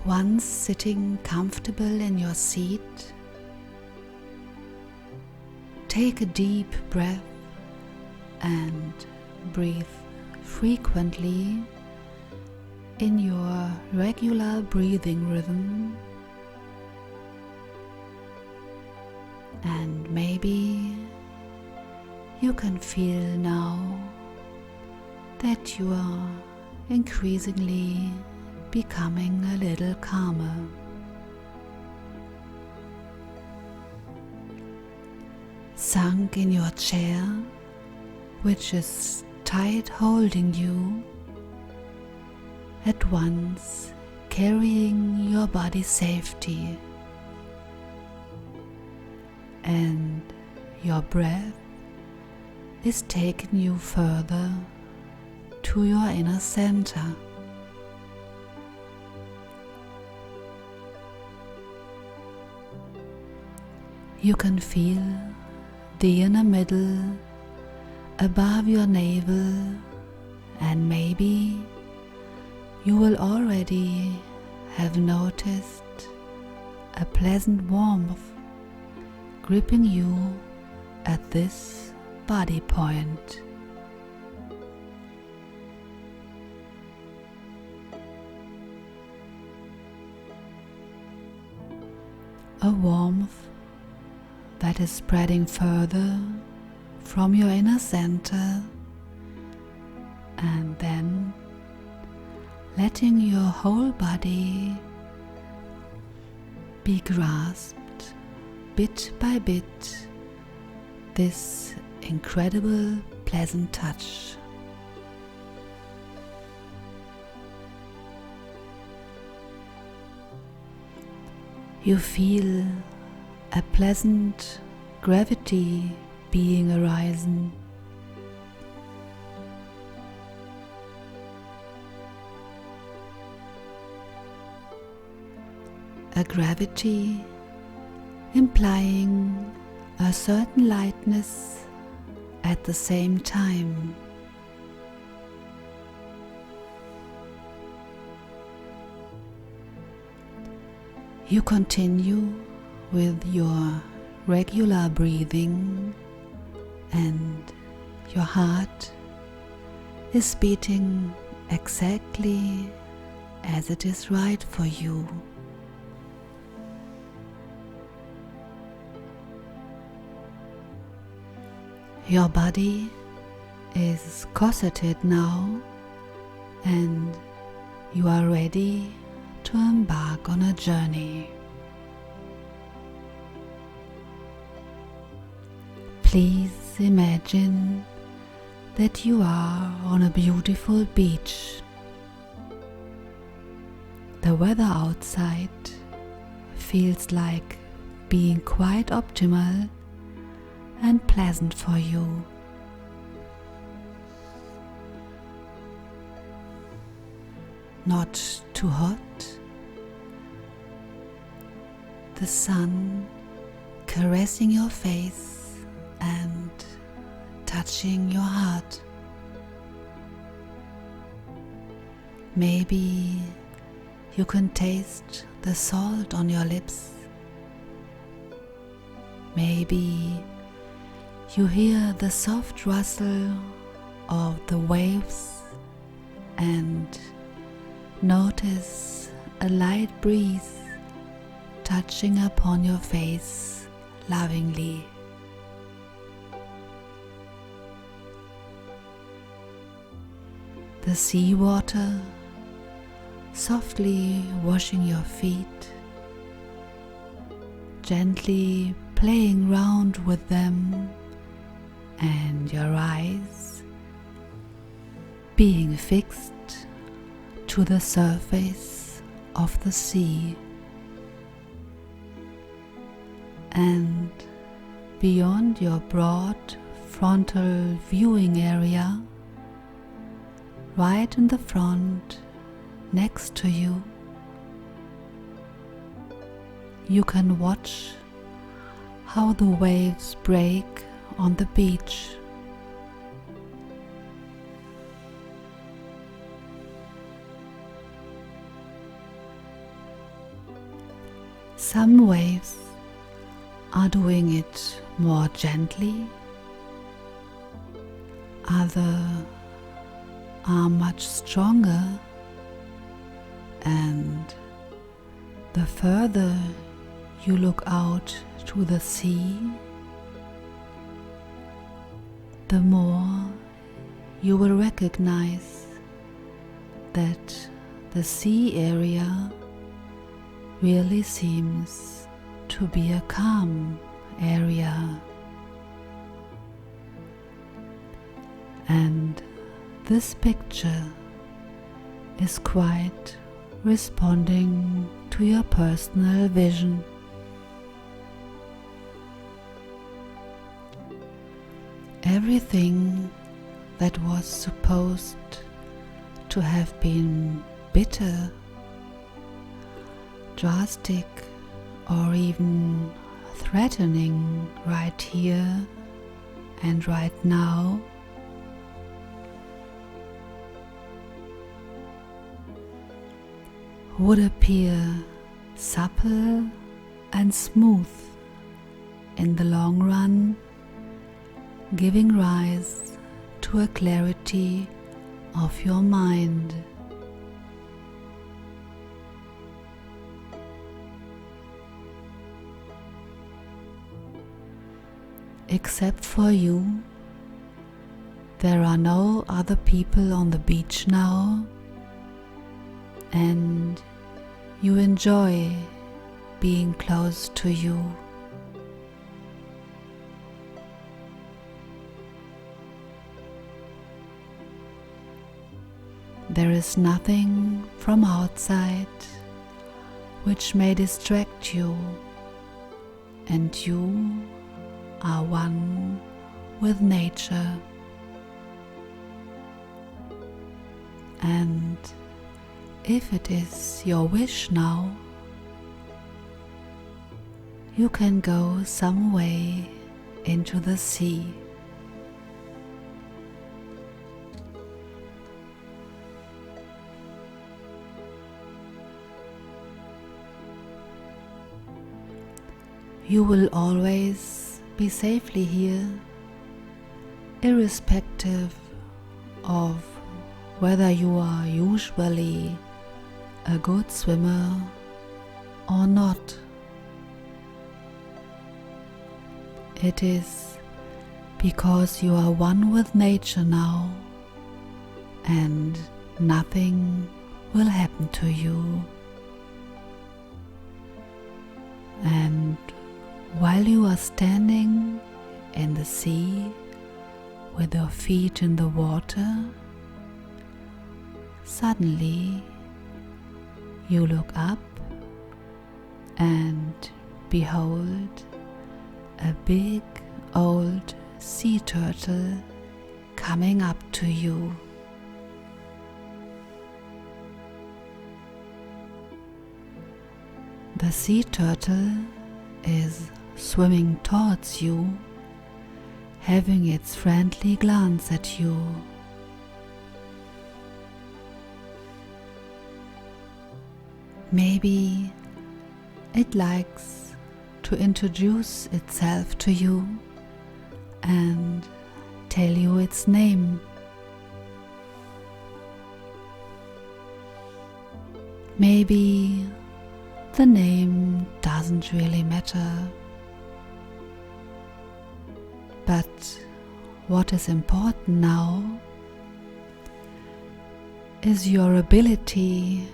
Once sitting comfortable in your seat, take a deep breath and breathe frequently in your regular breathing rhythm. And maybe you can feel now that you are increasingly becoming a little calmer. Sunk in your chair, which is tight holding you, at once carrying your body's safety, and your breath is taking you further to your inner center. You can feel the inner middle above your navel, and maybe you will already have noticed a pleasant warmth gripping you at this body point. A warmth that is spreading further from your inner center and then letting your whole body be grasped bit by bit, this incredible pleasant touch. You feel a pleasant gravity being arisen. A gravity implying a certain lightness at the same time. You continue with your regular breathing, and your heart is beating exactly as it is right for you. Your body is corseted now, and you are ready to embark on a journey. Please imagine that you are on a beautiful beach. The weather outside feels like being quite optimal and pleasant for you. Not too hot. The sun caressing your face and touching your heart. Maybe you can taste the salt on your lips. Maybe you hear the soft rustle of the waves and notice a light breeze touching upon your face lovingly. The seawater softly washing your feet, gently playing round with them, and your eyes being fixed to the surface of the sea. And beyond your broad frontal viewing area, right in the front next to you, you can watch how the waves break on the beach. Some waves are doing it more gently, others are much stronger, and the further you look out to the sea, the more you will recognize that the sea area really seems to be a calm area. And this picture is quite responding to your personal vision. Everything that was supposed to have been bitter, drastic, or even threatening right here and right now would appear supple and smooth in the long run, giving rise to a clarity of your mind. Except for you, there are no other people on the beach now, and you enjoy being close to you. There is nothing from outside which may distract you, and you are one with nature. And if it is your wish now, you can go some way into the sea. You will always be safely here, irrespective of whether you are usually a good swimmer or not. It is because you are one with nature now, and nothing will happen to you. And while you are standing in the sea with your feet in the water, suddenly you look up and behold a big old sea turtle coming up to you. The sea turtle is swimming towards you, having its friendly glance at you. Maybe it likes to introduce itself to you and tell you its name. Maybe the name doesn't really matter. But what is important now is your ability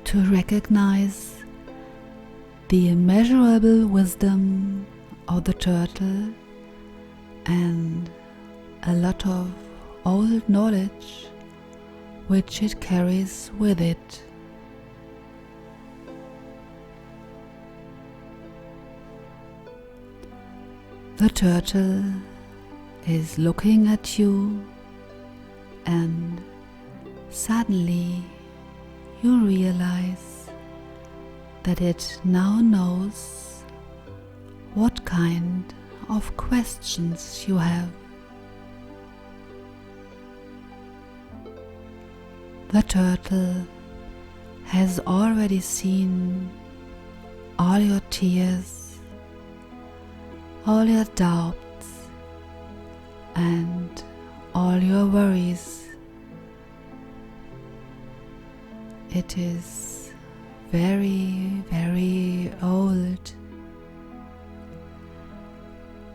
to recognize the immeasurable wisdom of the turtle and a lot of old knowledge which it carries with it. The turtle is looking at you, and suddenly you realize that it now knows what kind of questions you have. The turtle has already seen all your tears, all your doubts, and all your worries. It is very, very old.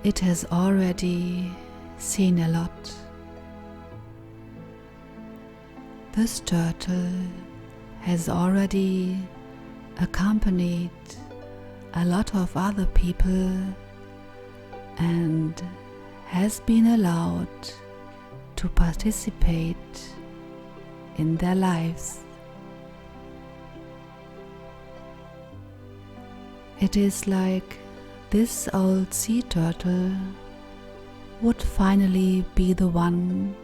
It has already seen a lot. This turtle has already accompanied a lot of other people and has been allowed to participate in their lives. It is like this old sea turtle would finally be the one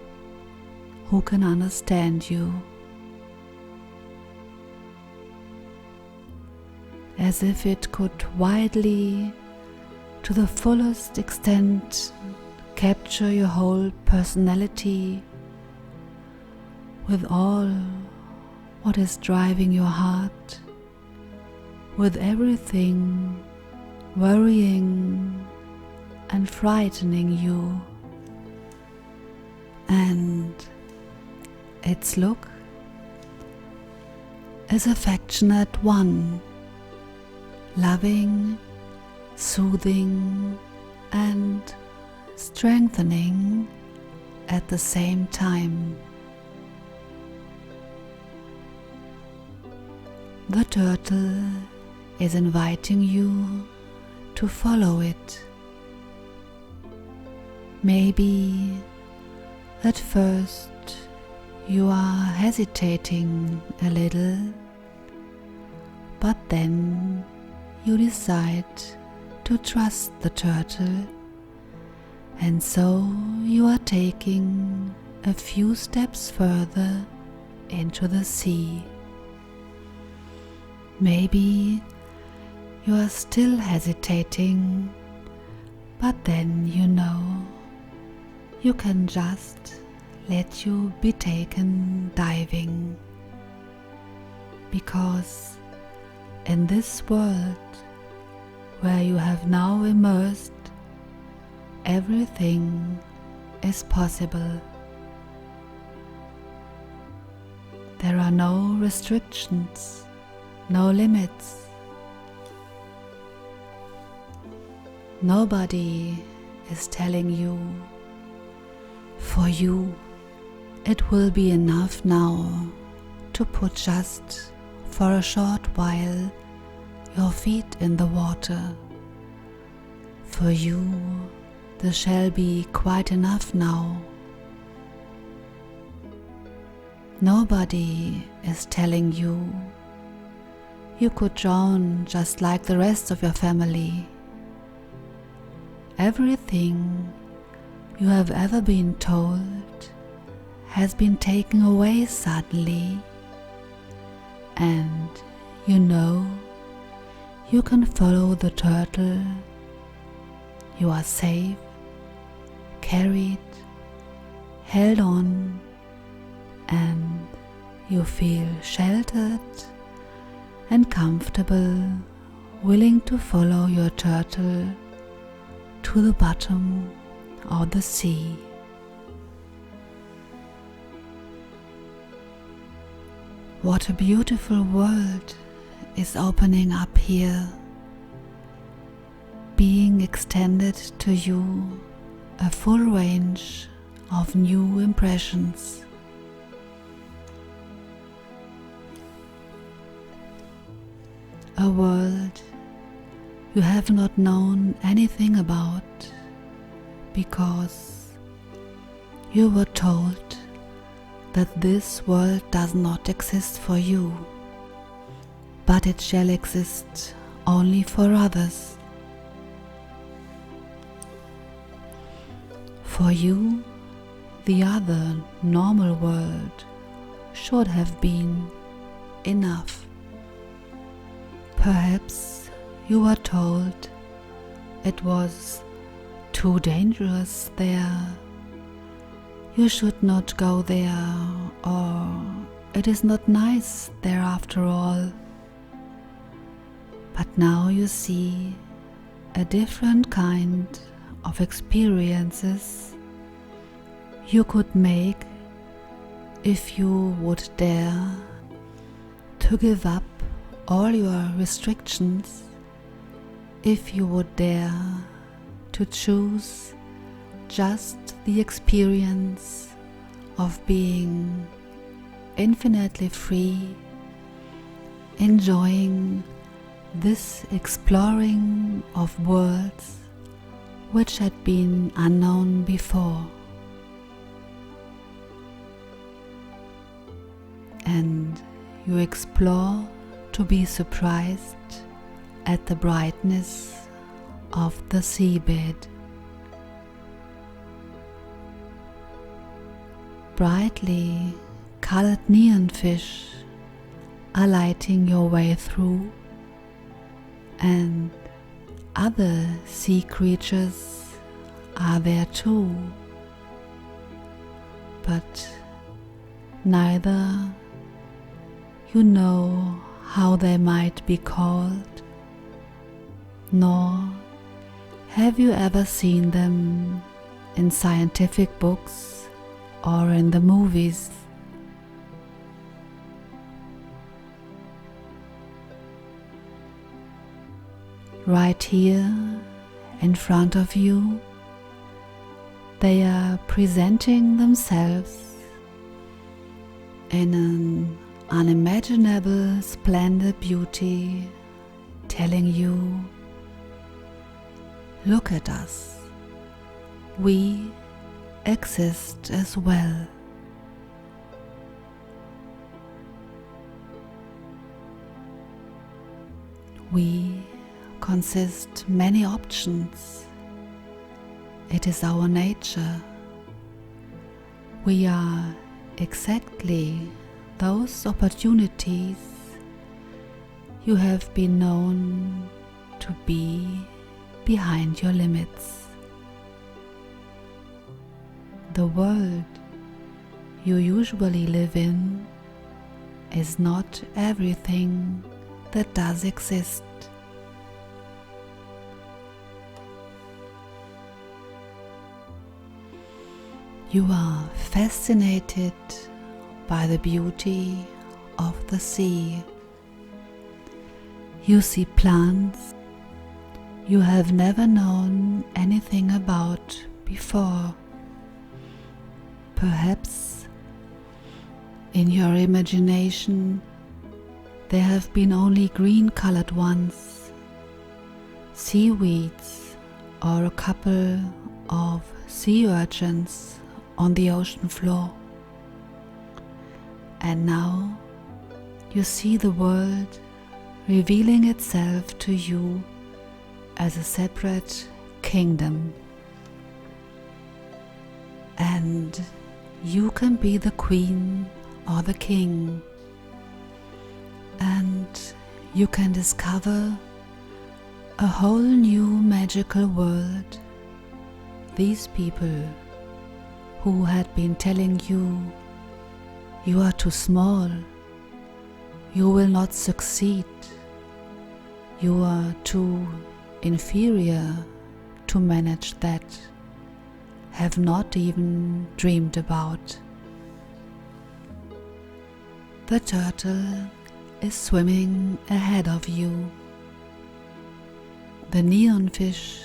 who can understand you, as if it could widely, to the fullest extent, capture your whole personality with all what is driving your heart, with everything worrying and frightening you. And its look is affectionate one, loving, soothing, and strengthening at the same time. The turtle is inviting you to follow it. Maybe at first you are hesitating a little, but then you decide to trust the turtle, and so you are taking a few steps further into the sea. Maybe you are still hesitating, but then you know you can just let you be taken diving, because in this world where you have now immersed, everything is possible. There are no restrictions, no limits. Nobody is telling you, for you it will be enough now to put just for a short while your feet in the water. For you this shall be quite enough now. Nobody is telling you you could drown just like the rest of your family. Everything you have ever been told has been taken away suddenly, and you know you can follow the turtle. You are safe, carried, held on, and you feel sheltered and comfortable, willing to follow your turtle to the bottom of the sea. What a beautiful world is opening up here, being extended to you, a full range of new impressions. A world you have not known anything about, because you were told that this world does not exist for you, but it shall exist only for others. For you, the other normal world should have been enough. Perhaps you were told it was too dangerous there, you should not go there, or it is not nice there after all. But now you see a different kind of experiences you could make if you would dare to give up all your restrictions, if you would dare to choose just the experience of being infinitely free, enjoying this exploring of worlds which had been unknown before. And you explore to be surprised at the brightness of the seabed. Brightly colored neon fish are lighting your way through, and other sea creatures are there too, but neither you know how they might be called, nor have you ever seen them in scientific books or in the movies. Right here in front of you, they are presenting themselves in an unimaginable splendid beauty, telling you, look at us, we exist as well. We consist many options. It is our nature. We are exactly those opportunities you have been known to be behind your limits. The world you usually live in is not everything that does exist. You are fascinated by the beauty of the sea. You see plants you have never known anything about before. Perhaps in your imagination there have been only green-colored ones, seaweeds, or a couple of sea urchins on the ocean floor. And now you see the world revealing itself to you as a separate kingdom. And you can be the queen or the king, and you can discover a whole new magical world. These people who had been telling you, you are too small, you will not succeed, you are too inferior to manage that, have not even dreamed about. The turtle is swimming ahead of you. The neon fish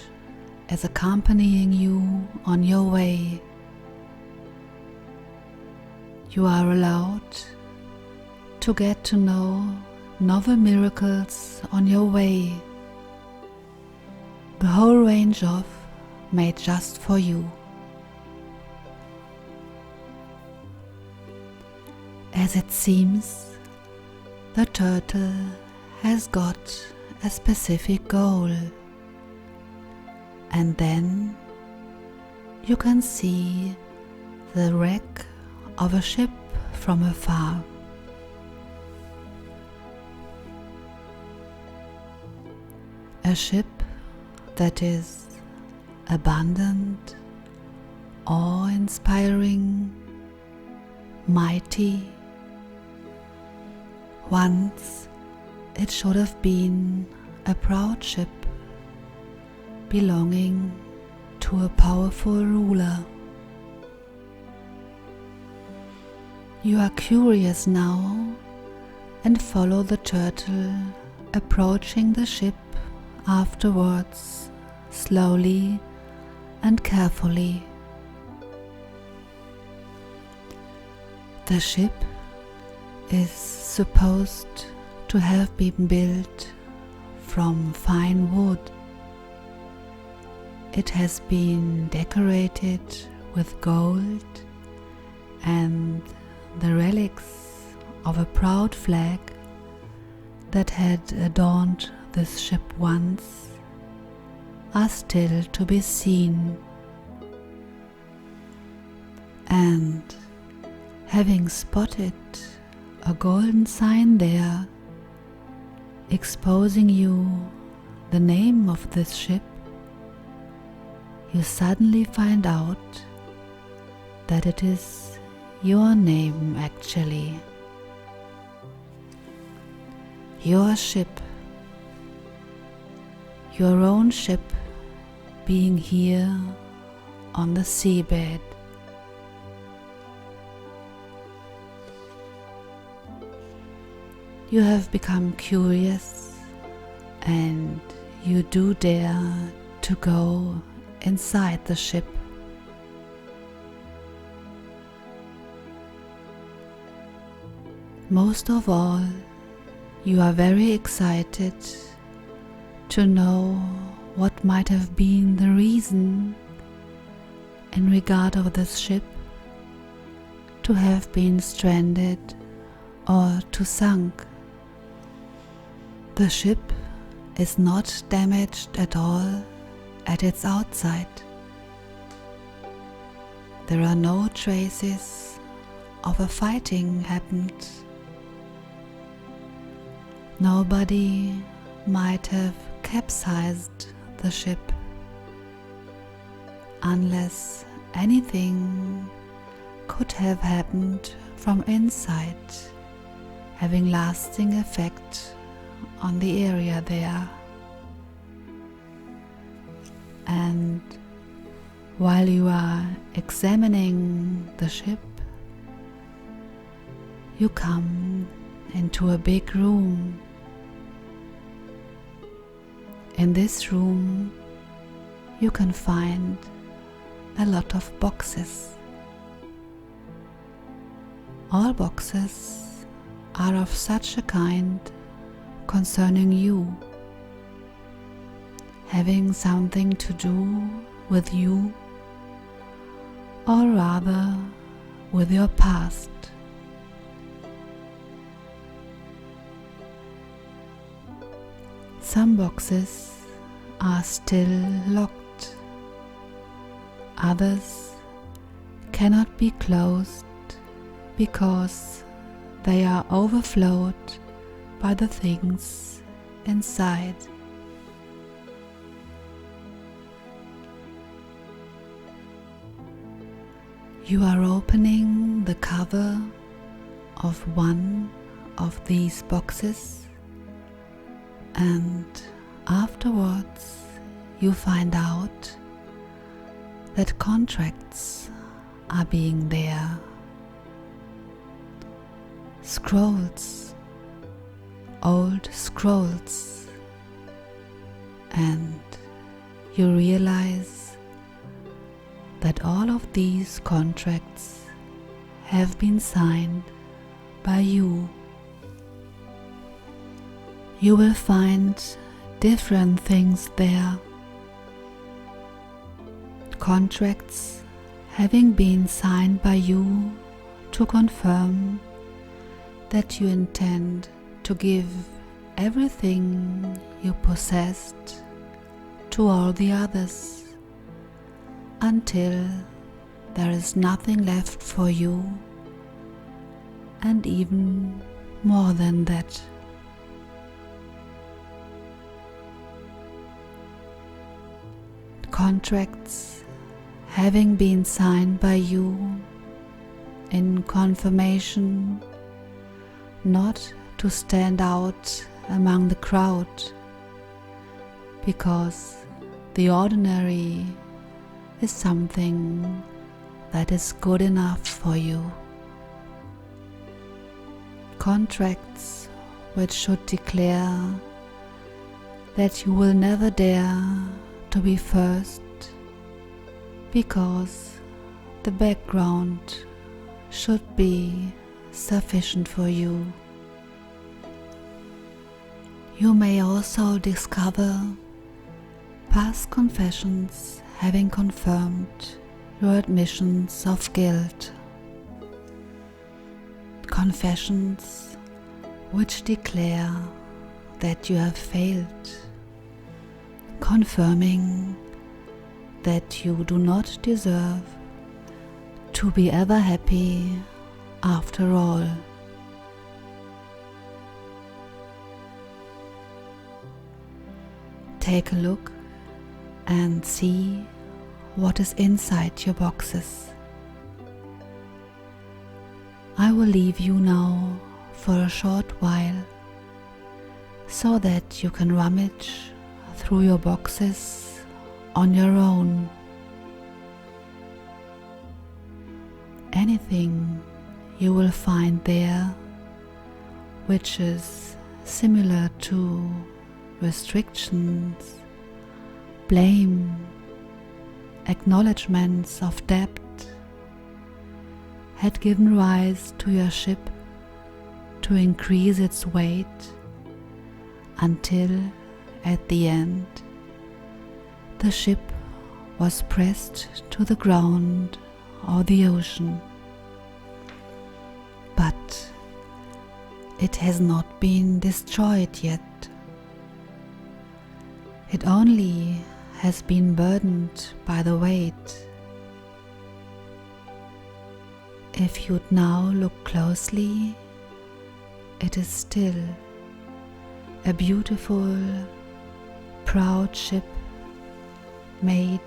is accompanying you on your way. You are allowed to get to know novel miracles on your way. The whole range of made just for you. As it seems, the turtle has got a specific goal. And then you can see the wreck of a ship from afar. A ship that is abundant, awe-inspiring, mighty. Once it should have been a proud ship belonging to a powerful ruler. You are curious now and follow the turtle approaching the ship afterwards, slowly and carefully. The ship is supposed to have been built from fine wood. It has been decorated with gold and the relics of a proud flag that had adorned this ship once are still to be seen. And having spotted a golden sign there exposing you the name of this ship, you suddenly find out that it is your name actually. Your ship, your own ship being here on the seabed. You have become curious and you do dare to go inside the ship. Most of all, you are very excited to know what might have been the reason in regard of this ship to have been stranded or to sunk. The ship is not damaged at all at its outside. There are no traces of a fighting happened. Nobody might have capsized the ship unless anything could have happened from inside, having lasting effect on the area there. And while you are examining the ship, you come into a big room. In this room, you can find a lot of boxes. All boxes are of such a kind concerning you, having something to do with you, or rather with your past. Some boxes are still locked, others cannot be closed because they are overflowed by the things inside. You are opening the cover of one of these boxes, and afterwards you find out that contracts are being there. Scrolls, old scrolls, and you realize that all of these contracts have been signed by you. You will find different things there. Contracts having been signed by you to confirm that you intend to give everything you possessed to all the others until there is nothing left for you, and even more than that. Contracts having been signed by you in confirmation not to stand out among the crowd, because the ordinary is something that is good enough for you. Contracts which should declare that you will never dare to be first because the background should be sufficient for you. You may also discover past confessions having confirmed your admissions of guilt. Confessions which declare that you have failed, confirming that you do not deserve to be ever happy after all. Take a look and see what is inside your boxes. I will leave you now for a short while so that you can rummage through your boxes on your own. Anything you will find there which is similar to restrictions, blame, acknowledgements of debt had given rise to your ship to increase its weight until at the end the ship was pressed to the ground or the ocean. But it has not been destroyed yet. It only has been burdened by the weight. If you'd now look closely, it is still a beautiful, proud ship made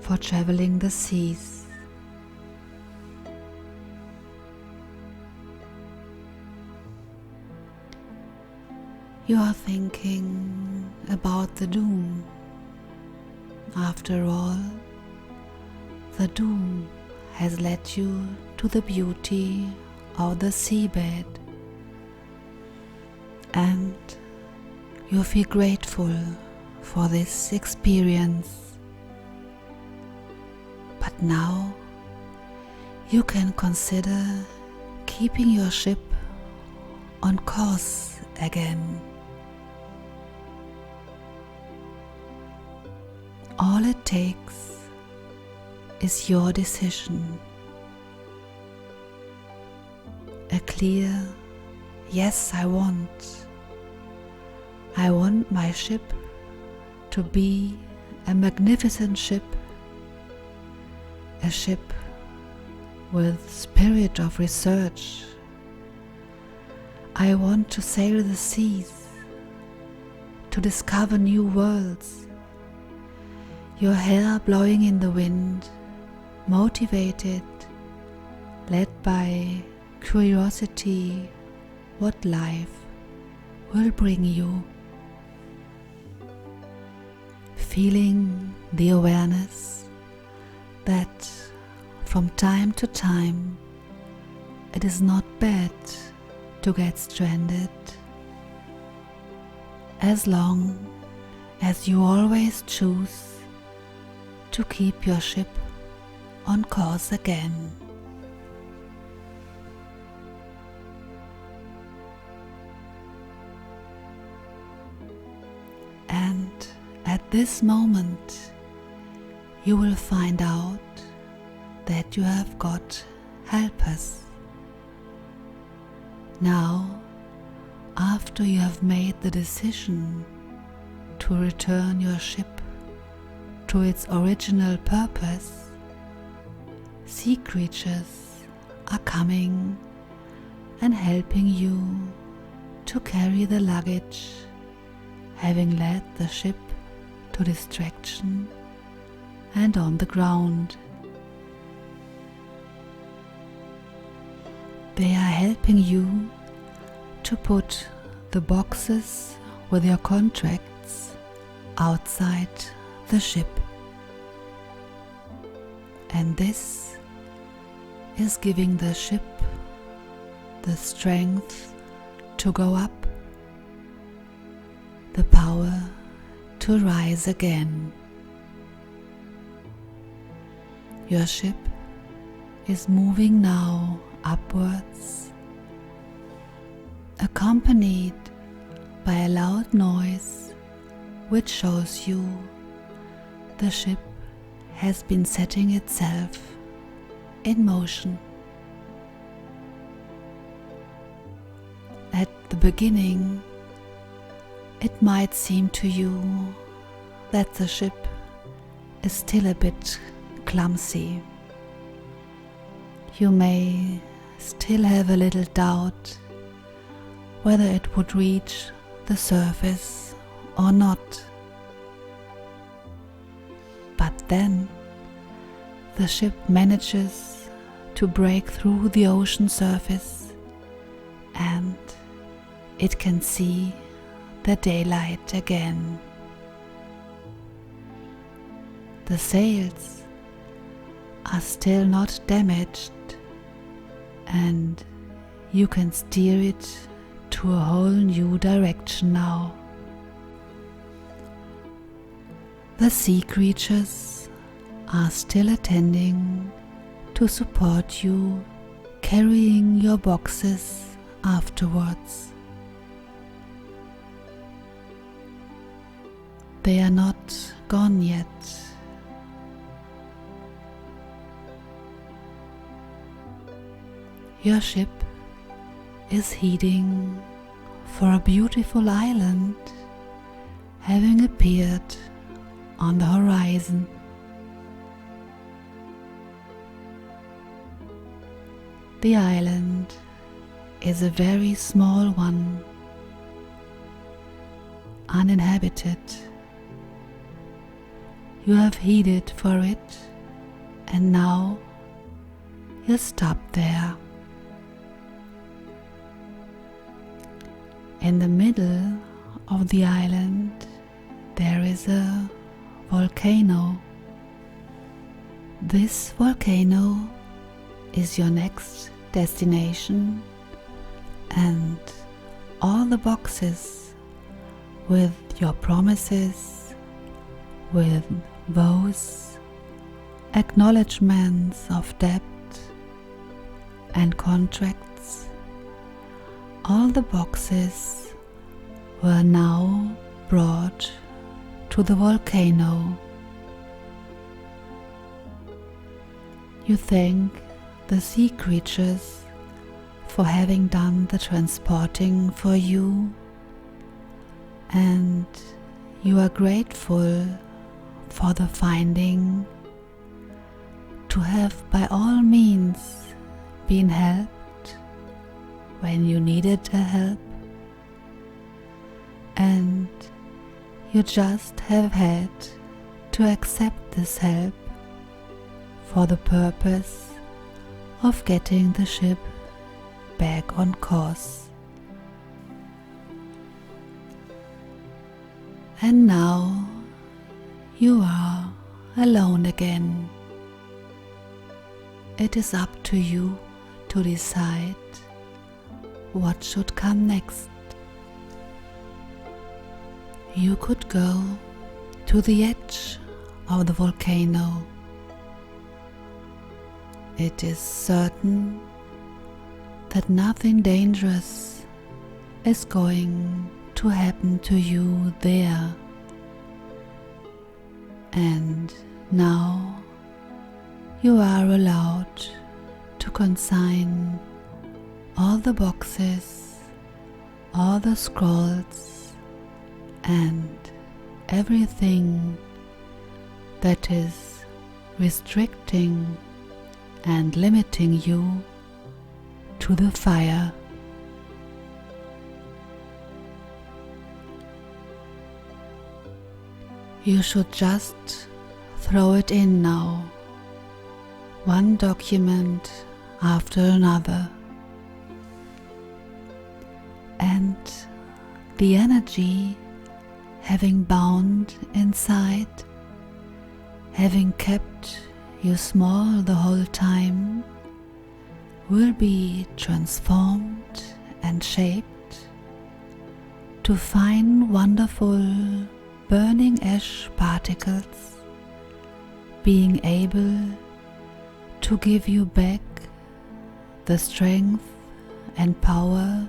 for traveling the seas. You are thinking about the doom. After all, the doom has led you to the beauty of the seabed, and you feel grateful for this experience. But now you can consider keeping your ship on course again. All it takes is your decision. A clear yes, I want my ship to be a magnificent ship, a ship with spirit of research. I want to sail the seas, to discover new worlds. Your hair blowing in the wind, motivated, led by curiosity, what life will bring you. Feeling the awareness that from time to time it is not bad to get stranded, as long as you always choose to keep your ship on course again. And at this moment, you will find out that you have got helpers. Now, after you have made the decision to return your ship to its original purpose, sea creatures are coming and helping you to carry the luggage, having led the ship to distraction and on the ground. They are helping you to put the boxes with your contracts outside the ship. And this is giving the ship the strength to go up, the power to rise again. Your ship is moving now upwards, accompanied by a loud noise which shows you the ship has been setting itself in motion. At the beginning, it might seem to you that the ship is still a bit clumsy. You may still have a little doubt whether it would reach the surface or not. But then the ship manages to break through the ocean surface and it can see the daylight again. The sails are still not damaged and you can steer it to a whole new direction now. The sea creatures are still attending to support you carrying your boxes afterwards. They are not gone yet. Your ship is heading for a beautiful island having appeared on the horizon. The island is a very small one, uninhabited. You have headed for it and now you stop there. In the middle of the island there is a volcano. This volcano is your next destination, and all the boxes with your promises, with vows, acknowledgements of debt and contracts, all the boxes were now brought to the volcano. You thank the sea creatures for having done the transporting for you, and you are grateful for the finding to have by all means been helped when you needed a help, and you just have had to accept this help for the purpose of getting the ship back on course. And now you are alone again. It is up to you to decide what should come next. You could go to the edge of the volcano. It is certain that nothing dangerous is going to happen to you there. And now you are allowed to consign all the boxes, all the scrolls, and everything that is restricting and limiting you to the fire. You should just throw it in now, one document after another, and the energy having bound inside, having kept you small the whole time, will be transformed and shaped to fine, wonderful, burning ash particles, being able to give you back the strength and power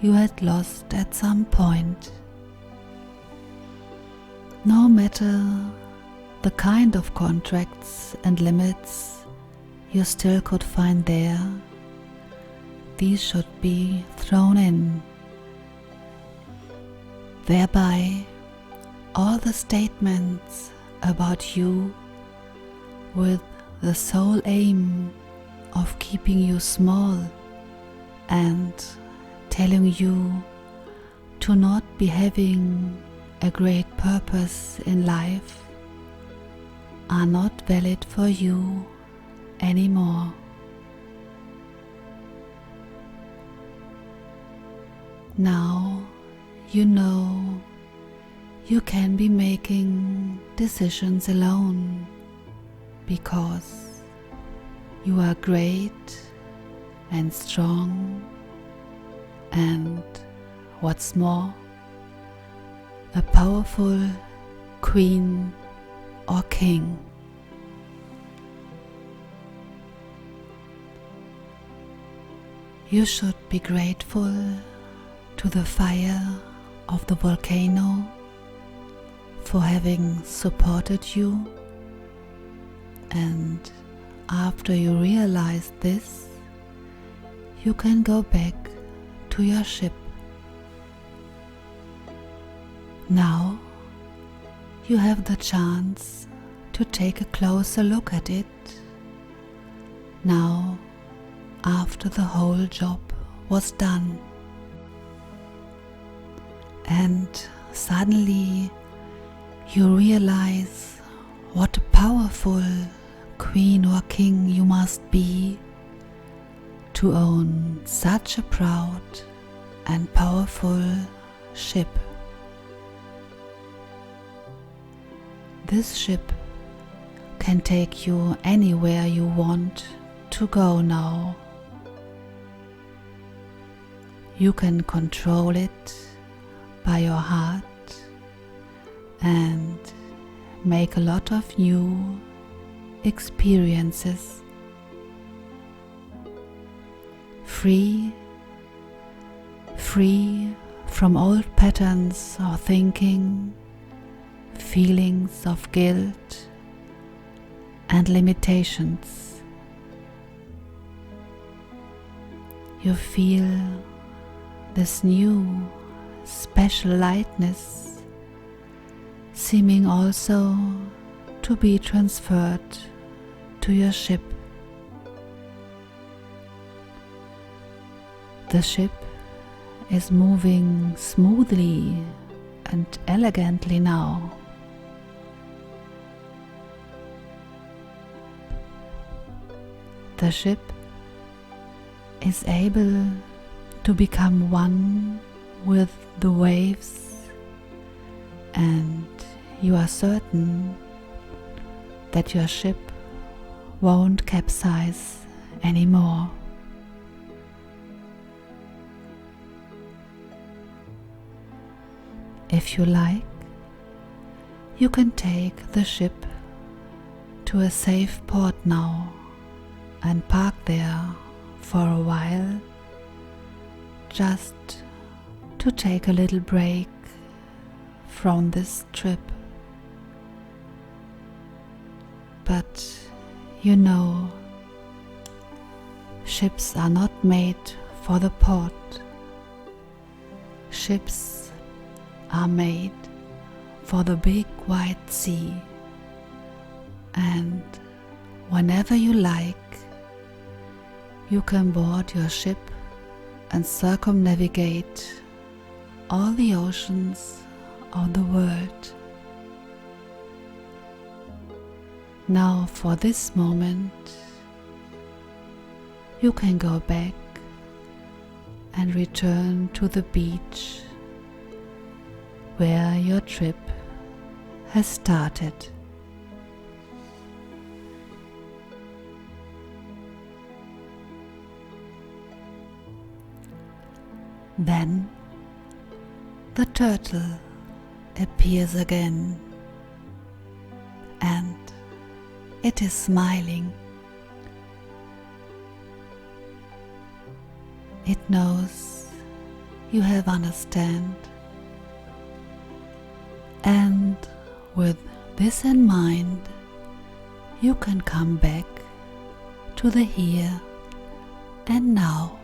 you had lost at some point. No matter the kind of contracts and limits you still could find there, these should be thrown in. Thereby, all the statements about you with the sole aim of keeping you small and telling you to not be having a great purpose in life are not valid for you anymore. Now you know you can be making decisions alone because you are great and strong, and what's more, a powerful queen or king. You should be grateful to the fire of the volcano for having supported you, and after you realize this, you can go back to your ship. Now you have the chance to take a closer look at it. Now, after the whole job was done, and suddenly you realize what a powerful queen or king you must be to own such a proud and powerful ship. This ship can take you anywhere you want to go now. You can control it by your heart and make a lot of new experiences. Free from old patterns of thinking, feelings of guilt and limitations. You feel this new special lightness seeming also to be transferred to your ship. The ship is moving smoothly and elegantly now. The ship is able to become one with the waves, and you are certain that your ship won't capsize anymore. If you like, you can take the ship to a safe port now and park there for a while, just to take a little break from this trip. But you know, ships are not made for the port. Ships are made for the big wide sea, and whenever you like, you can board your ship and circumnavigate all the oceans of the world. Now, for this moment, you can go back and return to the beach where your trip has started. Then the turtle appears again, and it is smiling. It knows you have understood, and with this in mind, you can come back to the here and now.